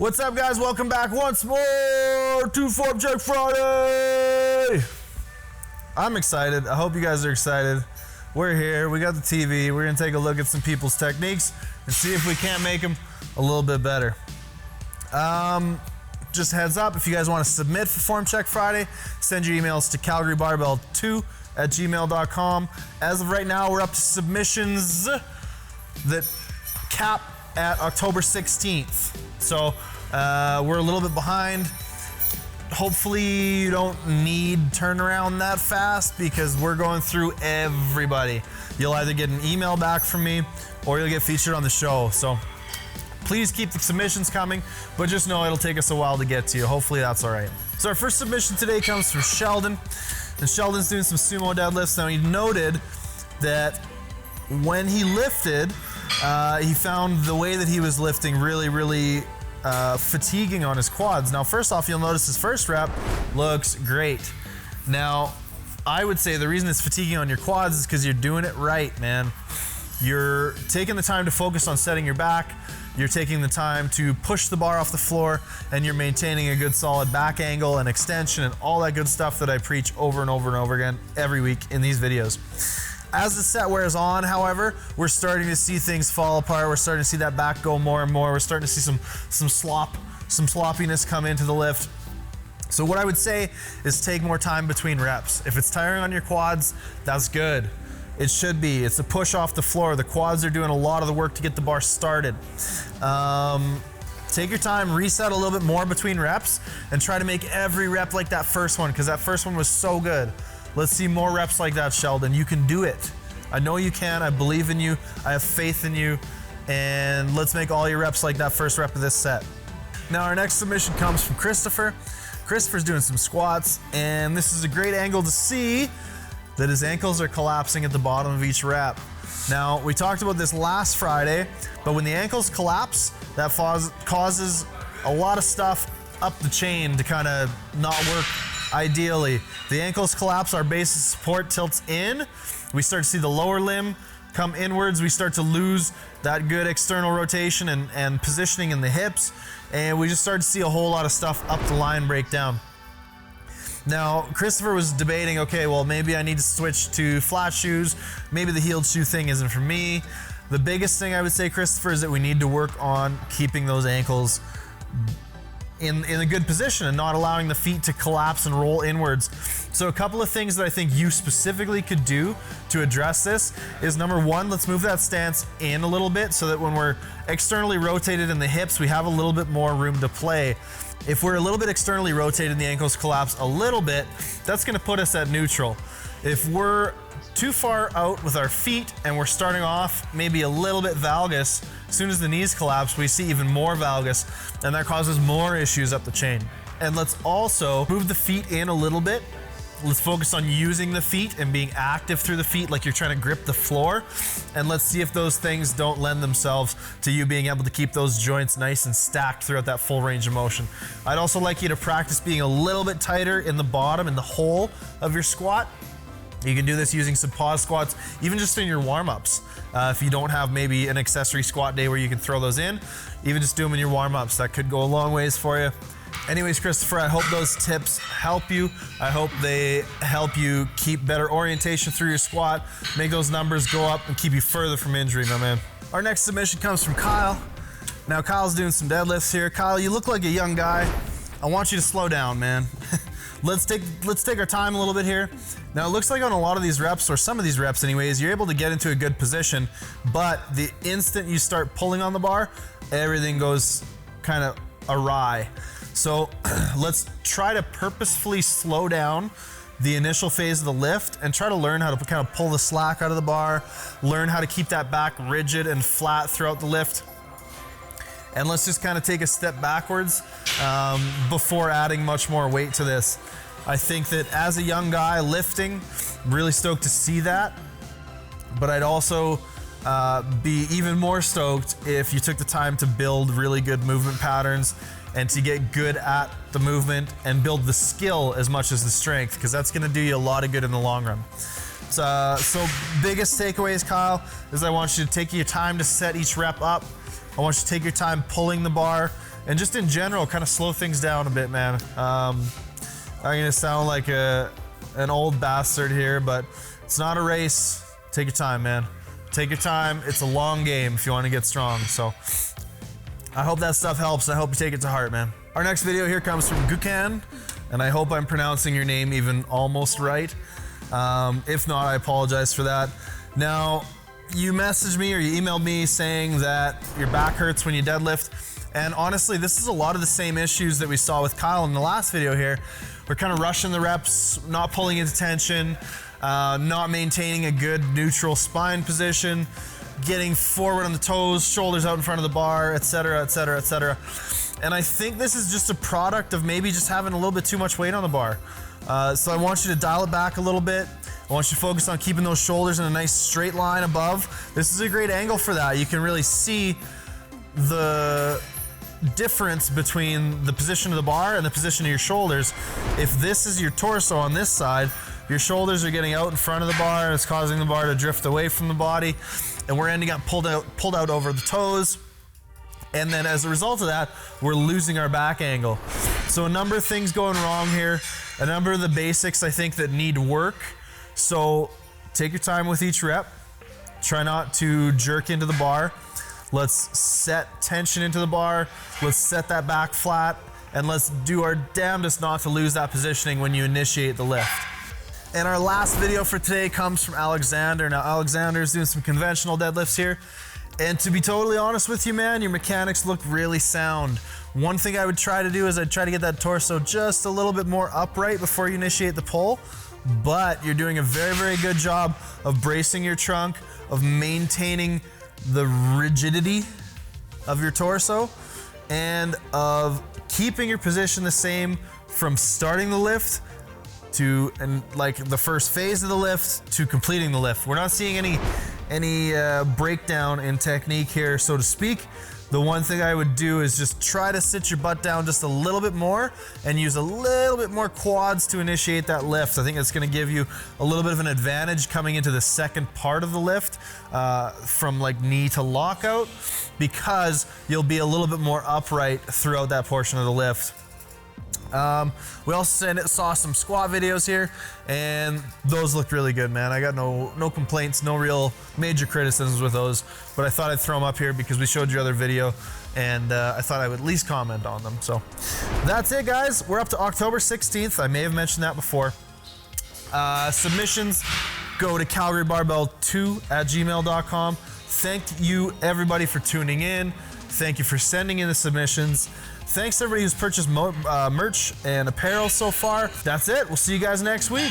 What's up, guys? Welcome back once more to Form Check Friday. I'm excited. I hope you guys are excited. We're here. We got the TV. We're going to take a look at some people's techniques and see if we can't make them a little bit better. Just heads up, if you guys want to submit for Form Check Friday, send your emails to calgarybarbell2@gmail.com. As of right now, we're up to submissions that cap at October 16th. So we're a little bit behind. Hopefully you don't need turnaround that fast because we're going through everybody. You'll either get an email back from me or you'll get featured on the show. So please keep the submissions coming, but just know it'll take us a while to get to you. Hopefully that's all right. So our first submission today comes from Sheldon, and Sheldon's doing some sumo deadlifts. Now he noted that when he lifted, he found the way that he was lifting really fatiguing on his quads. Now, first off, you'll notice his first rep looks great. Now, I would say the reason it's fatiguing on your quads is because you're doing it right, man. You're taking the time to focus on setting your back. You're taking the time to push the bar off the floor, and you're maintaining a good solid back angle and extension and all that good stuff that I preach over and over and over again every week in these videos. As the set wears on, however, we're starting to see things fall apart. We're starting to see that back go more and more. We're starting to see some sloppiness come into the lift. So what I would say is take more time between reps. If it's tiring on your quads, that's good. It should be. It's a push off the floor. The quads are doing a lot of the work to get the bar started. Take your time, reset a little bit more between reps, and try to make every rep like that first one, because that first one was so good. Let's see more reps like that, Sheldon. You can do it. I know you can. I believe in you. I have faith in you. And let's make all your reps like that first rep of this set. Now, our next submission comes from Christopher. Christopher's doing some squats, and this is a great angle to see that his ankles are collapsing at the bottom of each rep. Now, we talked about this last Friday, but when the ankles collapse, that causes a lot of stuff up the chain to kind of not work ideally. The ankles collapse, our base of support tilts in. We start to see the lower limb come inwards. We start to lose that good external rotation and positioning in the hips. And we just start to see a whole lot of stuff up the line break down. Now, Christopher was debating, okay, well, maybe I need to switch to flat shoes. Maybe the heeled shoe thing isn't for me. The biggest thing I would say, Christopher, is that we need to work on keeping those ankles in a good position and not allowing the feet to collapse and roll inwards. So a couple of things that I think you specifically could do to address this is, number one, let's move that stance in a little bit so that when we're externally rotated in the hips, we have a little bit more room to play. If we're a little bit externally rotated and the ankles collapse a little bit, that's gonna put us at neutral. If we're too far out with our feet and we're starting off maybe a little bit valgus, as soon as the knees collapse, we see even more valgus, and that causes more issues up the chain. And let's also move the feet in a little bit. Let's focus on using the feet and being active through the feet like you're trying to grip the floor. And let's see if those things don't lend themselves to you being able to keep those joints nice and stacked throughout that full range of motion. I'd also like you to practice being a little bit tighter in the bottom, in the hole of your squat. You can do this using some pause squats, even just in your warm-ups. If you don't have maybe an accessory squat day where you can throw those in, even just do them in your warm-ups. That could go a long ways for you. Anyways, Christopher, I hope those tips help you. I hope they help you keep better orientation through your squat, make those numbers go up, and keep you further from injury, my man. Our next submission comes from Kyle. Now, Kyle's doing some deadlifts here. Kyle, you look like a young guy. I want you to slow down, man. Let's take our time a little bit here. Now, it looks like on a lot of these reps, or some of these reps anyways, you're able to get into a good position, but the instant you start pulling on the bar, everything goes kind of awry. So let's try to purposefully slow down the initial phase of the lift and try to learn how to kind of pull the slack out of the bar, learn how to keep that back rigid and flat throughout the lift. And let's just kind of take a step backwards before adding much more weight to this. I think that as a young guy lifting, really stoked to see that, but I'd also be even more stoked if you took the time to build really good movement patterns and to get good at the movement and build the skill as much as the strength, because that's gonna do you a lot of good in the long run. So biggest takeaways, Kyle, is I want you to take your time to set each rep up. I want you to take your time pulling the bar and just in general, kind of slow things down a bit, man. I'm gonna sound like an old bastard here, but it's not a race. Take your time, man. Take your time. It's a long game if you want to get strong. So I hope that stuff helps. I hope you take it to heart, man. Our next video here comes from Gukan, and I hope I'm pronouncing your name even almost right. If not, I apologize for that. Now, you messaged me or you emailed me saying that your back hurts when you deadlift. And honestly, this is a lot of the same issues that we saw with Kyle in the last video here. We're kind of rushing the reps, not pulling into tension, not maintaining a good neutral spine position, getting forward on the toes, shoulders out in front of the bar, etc., etc., etc. And I think this is just a product of maybe just having a little bit too much weight on the bar. So I want you to dial it back a little bit. I want you to focus on keeping those shoulders in a nice straight line above. This is a great angle for that. You can really see the difference between the position of the bar and the position of your shoulders. If this is your torso on this side, your shoulders are getting out in front of the bar and it's causing the bar to drift away from the body, and we're ending up pulled out over the toes. And then as a result of that, we're losing our back angle. So a number of things going wrong here, a number of the basics I think that need work. So take your time with each rep. Try not to jerk into the bar. Let's set tension into the bar. Let's set that back flat, and let's do our damnedest not to lose that positioning when you initiate the lift. And our last video for today comes from Alexander. Now, Alexander is doing some conventional deadlifts here. And to be totally honest with you, man, your mechanics look really sound. One thing I would try to do is I'd try to get that torso just a little bit more upright before you initiate the pull. But you're doing a very, very good job of bracing your trunk, of maintaining the rigidity of your torso, and of keeping your position the same from starting the lift to, and like the first phase of the lift to completing the lift. We're not seeing any breakdown in technique here, so to speak. The one thing I would do is just try to sit your butt down just a little bit more and use a little bit more quads to initiate that lift. I think that's going to give you a little bit of an advantage coming into the second part of the lift, from like knee to lockout, because you'll be a little bit more upright throughout that portion of the lift. We also saw some squat videos here, and those looked really good, man. I got no complaints, no real major criticisms with those, but I thought I'd throw them up here because we showed your other video, and I thought I would at least comment on them. So that's it, guys. We're up to October 16th. I may have mentioned that before. Submissions, go to calgarybarbell2@gmail.com. Thank you, everybody, for tuning in. Thank you for sending in the submissions. Thanks to everybody who's purchased merch and apparel so far. That's it. We'll see you guys next week.